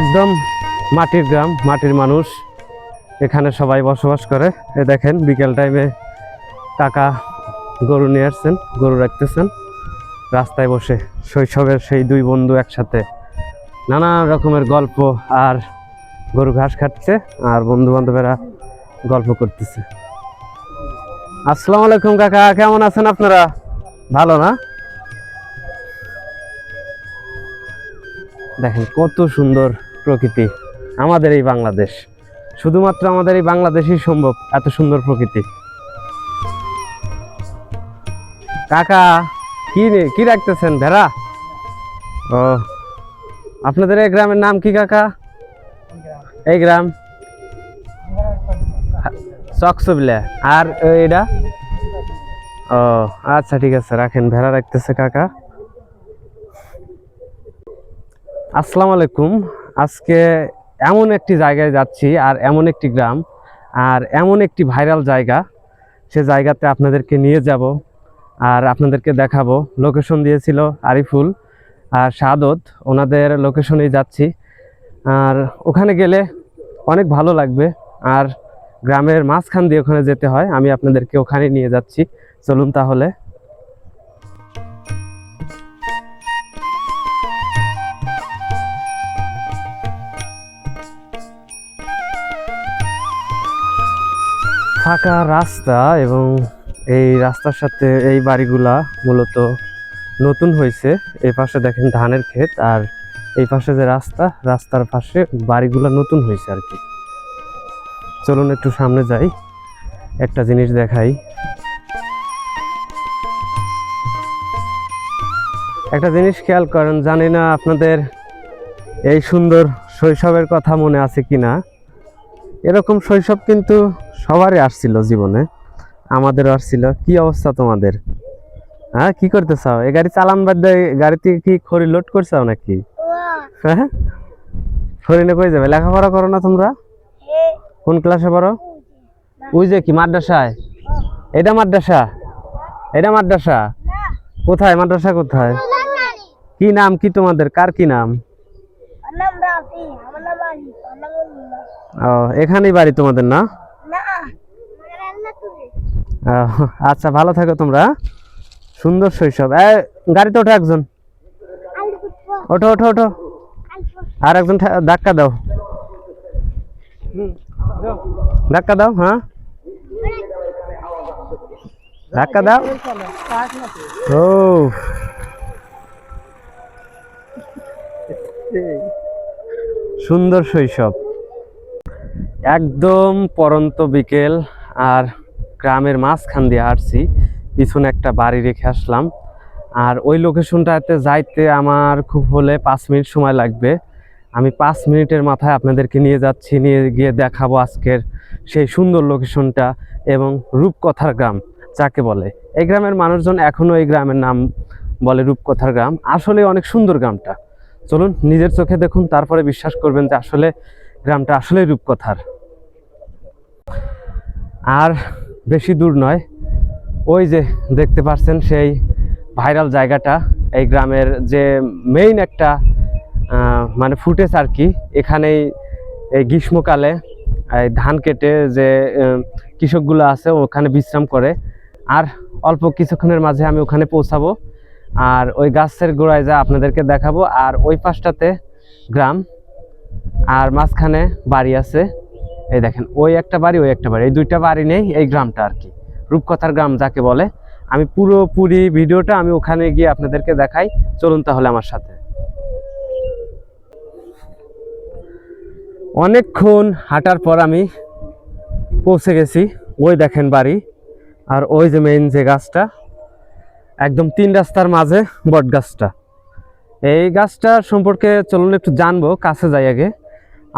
একদম মাটির গ্রাম, মাটির মানুষ, এখানে সবাই বসবাস করে। এ দেখেন বিকেল টাইমে কাকা গরু নিয়ে আসছেন, গরু রাখতেছেন রাস্তায় বসে। শৈশবের সেই দুই বন্ধু একসাথে নানা রকমের গল্প, আর গরু ঘাস খাচ্ছে আর বন্ধু বান্ধবেরা গল্প করতেছে। আসসালামু আলাইকুম কাকা, কেমন আছেন আপনারা? ভালো না? দেখেন কত সুন্দর প্রকৃতি আমাদের এই বাংলাদেশ, শুধুমাত্র আমাদের এই বাংলাদেশই সম্ভব এত সুন্দর প্রকৃতি। কাকা কি রাখতেছেন? ভেড়া? ও, আপনাদের এই গ্রামের নাম কি কাকা? এই গ্রাম চকসবিলা। আর এটা? ও আচ্ছা, ঠিক আছে, রাখেন। ভেড়া রাখতেছে কাকা। আসসালামু আলাইকুম। আজকে এমন একটি জায়গায় যাচ্ছি, আর এমন একটি গ্রাম, আর এমন একটি ভাইরাল জায়গা, সে জায়গাতে আপনাদেরকে নিয়ে যাব আর আপনাদেরকে দেখাবো। লোকেশন দিয়েছিল আরিফুল আর শাহাদত, ওনাদের লোকেশনেই যাচ্ছি। আর ওখানে গেলে অনেক ভালো লাগবে। আর গ্রামের মাঝখান দিয়ে ওখানে যেতে হয়, আমি আপনাদেরকে ওখানে নিয়ে যাচ্ছি। চলুন তাহলে। ফাঁকা রাস্তা, এবং এই রাস্তার সাথে এই বাড়িগুলা মূলত নতুন হয়েছে। এই পাশে দেখেন ধানের ক্ষেত, আর এই পাশে যে রাস্তার পাশে বাড়িগুলা নতুন হয়েছে আর কি। চলুন একটু সামনে যাই, একটা জিনিস দেখাই। একটা জিনিস খেয়াল করেন, জানি না আপনাদের এই সুন্দর শৈশবের কথা মনে আছে কিনা। এরকম শৈশব কিন্তু সবারই আসছিল জীবনে, আমাদেরও আসছিল। কি অবস্থা তোমাদের? হ্যাঁ, কি করতে চাও? এই গাড়ি চালান বাদ দিয়ে গাড়িতে কি খড়ি লোড করছাও নাকি? হ্যাঁ, খড়ি কই যাবে? লেখাপড়া করো না তোমরা? কোন ক্লাসে পড়ো? ওই যে কি মাদ্রাসায়? এটা মাদ্রাসা? এটা মাদ্রাসা? কোথায় মাদ্রাসা? কোথায়? কি নাম কি তোমাদের? কার কি নাম? ও, এখানেই বাড়ি তোমাদের না? আচ্ছা, ভালো থাকো তোমরা। সুন্দর শৈশব। গাড়িতে ওঠো একজন, ওঠো ওঠো ওঠো। আর একজন ধাক্কা দাও, ধাক্কা দাও। হ্যাঁ, ধাক্কা দাও। ও, সুন্দর শৈশব, একদম পরন্ত বিকেল, আর গ্রামের মাঝখান দিয়ে হাঁটছি। পিছনে একটা বাড়ি রেখে আসলাম, আর ওই লোকেশনটাতে যাইতে আমার খুব হলে 5 মিনিট সময় লাগবে। আমি 5 মিনিটের মাথায় আপনাদেরকে নিয়ে যাচ্ছি, নিয়ে গিয়ে দেখাবো আজকের সেই সুন্দর লোকেশনটা, এবং রূপকথার গ্রাম যাকে বলে। এই গ্রামের মানুষজন এখনো এই গ্রামের নাম বলে রূপকথার গ্রাম। আসলে অনেক সুন্দর গ্রামটা। চলুন নিজের চোখে দেখুন, তারপরে বিশ্বাস করবেন যে আসলে গ্রামটা আসলে রূপকথার। আর বেশি দূর নয়, ওই যে দেখতে পাচ্ছেন সেই ভাইরাল জায়গাটা, এই গ্রামের যে মেইন একটা মানে ফুটেজ আর কি। এখানেই এই গ্রীষ্মকালে এই ধান কেটে যে কৃষকগুলো আছে ওখানে বিশ্রাম করে। আর অল্প কিছুক্ষণের মাঝে আমি ওখানে পৌঁছাবো, আর ওই গাছের গোড়ায় যা আপনাদেরকে দেখাবো। আর ওই পাশটাতে গ্রাম, আর মাঝখানে বাড়ি আছে। এই দেখেন, ওই একটা বাড়ি, ওই একটা বাড়ি, এই দুইটা বাড়ি নেই এই গ্রামটা আর কি, রূপকথার গ্রাম যাকে বলে। আমি পুরোপুরি ভিডিওটা আমি ওখানে গিয়ে আপনাদেরকে দেখাই। চলুন তাহলে আমার সাথে। অনেকক্ষণ হাঁটার পর আমি পৌঁছে গেছি। ওই দেখেন বাড়ি, আর ওই যে মেইন যে গাছটা, একদম 3 রাস্তার মাঝে বট গাছটা। এই গাছটা সম্পর্কে চলুন একটু জানবো, কাছে যাই আগে।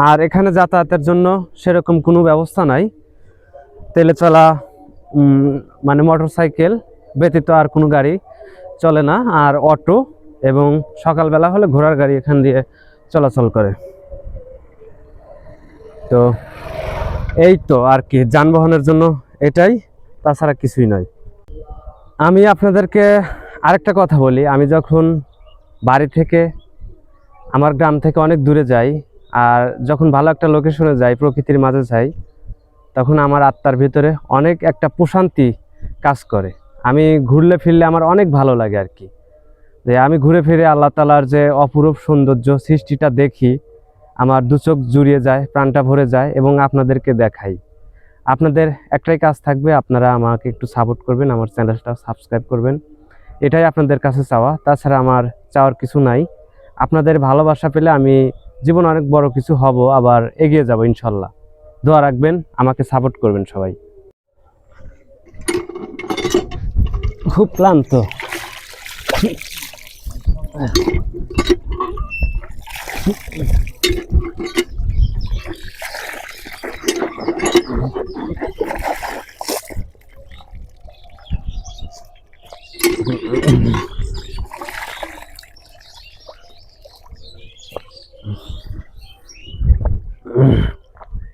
আর এখানে যাতায়াতের জন্য সেরকম কোনো ব্যবস্থা নাই, তেলে চলা মানে মোটর সাইকেল ব্যতীত আর কোনো গাড়ি চলে না, আর অটো এবং সকালবেলা হলে ঘোড়ার গাড়ি এখান দিয়ে চলাচল করে। তো এই তো আর কি, যানবাহনের জন্য এটাই, তাছাড়া কিছুই নয়। আমি আপনাদেরকে আরেকটা কথা বলি, আমি যখন বাড়ি থেকে, আমার গ্রাম থেকে অনেক দূরে যাই, আর যখন ভালো একটা লোকেশনে যাই, প্রকৃতির মাঝে যাই, তখন আমার আত্মার ভিতরে অনেক একটা প্রশান্তি কাজ করে। আমি ঘুরলে ফিরলে আমার অনেক ভালো লাগে আর কি, যে আমি ঘুরে ফিরে আল্লাহ তাআলার যে অপরূপ সৌন্দর্য সৃষ্টিটা দেখি, আমার দু চোখ জুড়িয়ে যায়, প্রাণটা ভরে যায় এবং আপনাদেরকে দেখাই। আপনাদের একটাই কাজ থাকবে, আপনারা আমাকে একটু সাপোর্ট করবেন, আমার চ্যানেলটা সাবস্ক্রাইব করবেন, এটাই আপনাদের কাছে চাওয়া। তাছাড়া আমার চাওয়ার কিছু নাই। আপনাদের ভালোবাসা পেলে আমি জীবন অনেক বড় কিছু হব, আবার এগিয়ে যাব ইনশাল্লাহ। দোয়া রাখবেন, আমাকে সাপোর্ট করবেন সবাই। খুব ক্লান্ত।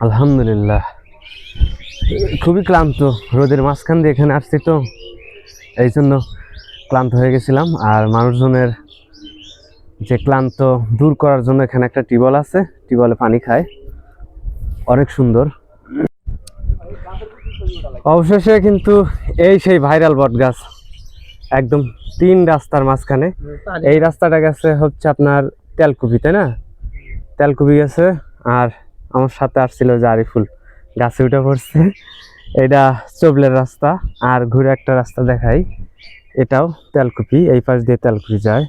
আলহামদুলিল্লাহ, খুবই ক্লান্ত। রোদের মাঝখান দিয়ে এখানে আসছি তো, এই জন্য ক্লান্ত হয়ে গেছিলাম। আর মানুষজনের যে ক্লান্ত দূর করার জন্য এখানে একটা টিউবওয়েল আছে, টিউবওয়েলে পানি খায়, অনেক সুন্দর। অবশেষে কিন্তু এই সেই ভাইরাল বট গাছ, একদম 3 রাস্তার মাঝখানে। এই রাস্তাটা গেছে হচ্ছে আপনার তেলকুপি, তাই না? তেলকুপি গেছে। আর আমার সাথে আসছিল যে আরিফুল, গাছে উঠে পড়ছে। এটা চবলের রাস্তা। আর ঘুরে একটা রাস্তা দেখাই, এটাও তেলকুপি, এই পাশ দিয়ে তেলকুপি যায়।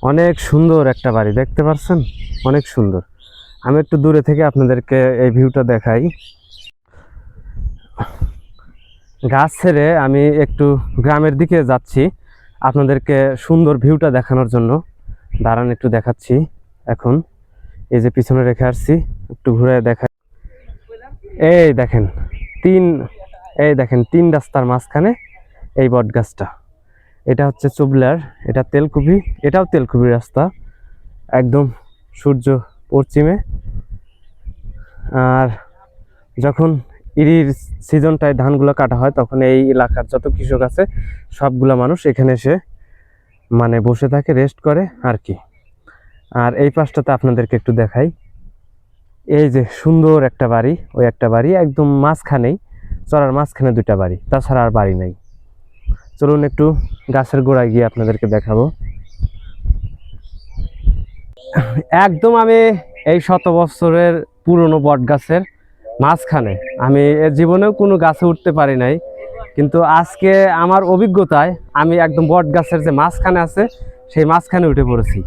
অনেক সুন্দর একটা বাড়ি, দেখতে পাচ্ছেন? অনেক সুন্দর। আমি একটু দূরে থেকে আপনাদেরকে এই ভিউটা দেখাই। গাছ ছেড়ে আমি একটু গ্রামের দিকে যাচ্ছি আপনাদেরকে সুন্দর ভিউটা দেখানোর জন্য। দাঁড়ান, একটু দেখাচ্ছি। এখন এই যে পিছনে রেখে আসছি, একটু ঘুরে দেখা। এই দেখেন তিন রাস্তার মাঝখানে এই বট গাছটা। এটা হচ্ছে চবলার, এটা তেলকুপি, এটাও তেলকুপির রাস্তা, একদম সূর্য পশ্চিমে। আর যখন ইরির সিজনটায় ধানগুলো কাটা হয়, তখন এই এলাকার যত কৃষক আছে সবগুলা মানুষ এখানে এসে মানে বসে থাকে, রেস্ট করে আর কি। আর এই পাশটাতে আপনাদেরকে একটু দেখাই। এই যে সুন্দর একটা বাড়ি, ওই একটা বাড়ি একদম মাঝখানেই, চড়ার মাঝখানে 2টা বাড়ি, তাছাড়া আর বাড়ি নাই। চলুন একটু গাছের গোড়ায় গিয়ে আপনাদেরকে দেখাবো। একদম আমি এই 100 বছরের পুরনো বট গাছের মাঝখানে, আমি এর জীবনেও কোনো গাছে উঠতে পারি নাই, কিন্তু আজকে আমার অভিজ্ঞতায় আমি একদম বট গাছের যে মাঝখানে আছে সেই মাঝখানে উঠে পড়েছি।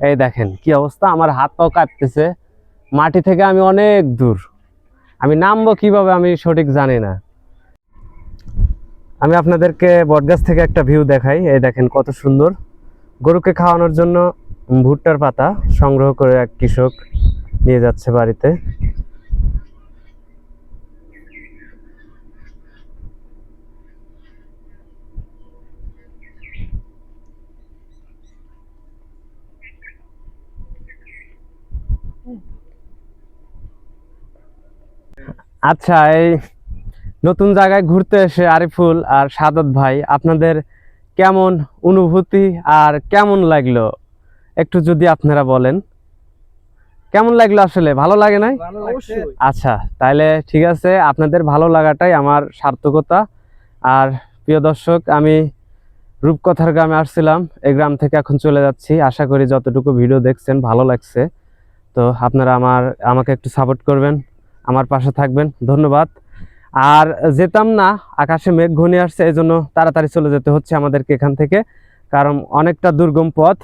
এই দেখেন কি অবস্থা, আমার হাত পাও কাঁপতেছে, মাটি থেকে আমি অনেক দূর। আমি নামবো কিভাবে আমি সঠিক জানি না। আমি আপনাদেরকে বটগাছ থেকে একটা ভিউ দেখাই। এই দেখেন কত সুন্দর। গরুকে খাওয়ানোর জন্য ভুট্টার পাতা সংগ্রহ করে এক কৃষক নিয়ে যাচ্ছে বাড়িতে। আচ্ছা, এই নতুন জায়গায় ঘুরতে এসে আরিফুল আর সাদত ভাই, আপনাদের কেমন অনুভূতি আর কেমন লাগলো একটু যদি আপনারা বলেন। কেমন লাগলো? আসলে ভালো লাগে নাই? আচ্ছা, তাহলে ঠিক আছে, আপনাদের ভালো লাগাটাই আমার সার্থকতা। আর প্রিয় দর্শক, আমি রূপকথার গ্রামে আসছিলাম, এই গ্রাম থেকে এখন চলে যাচ্ছি। আশা করি যতটুকু ভিডিও দেখছেন ভালো লাগছে। তো আপনারা আমাকে একটু সাপোর্ট করবেন, আমার পাশে থাকবেন। ধন্যবাদ। আর যেতাম না, আকাশে মেঘ ঘনিয়ে আসছে, এই জন্য তাড়াতাড়ি চলে যেতে হচ্ছে আমাদেরকে এখান থেকে, কারণ অনেকটা দুর্গম পথ।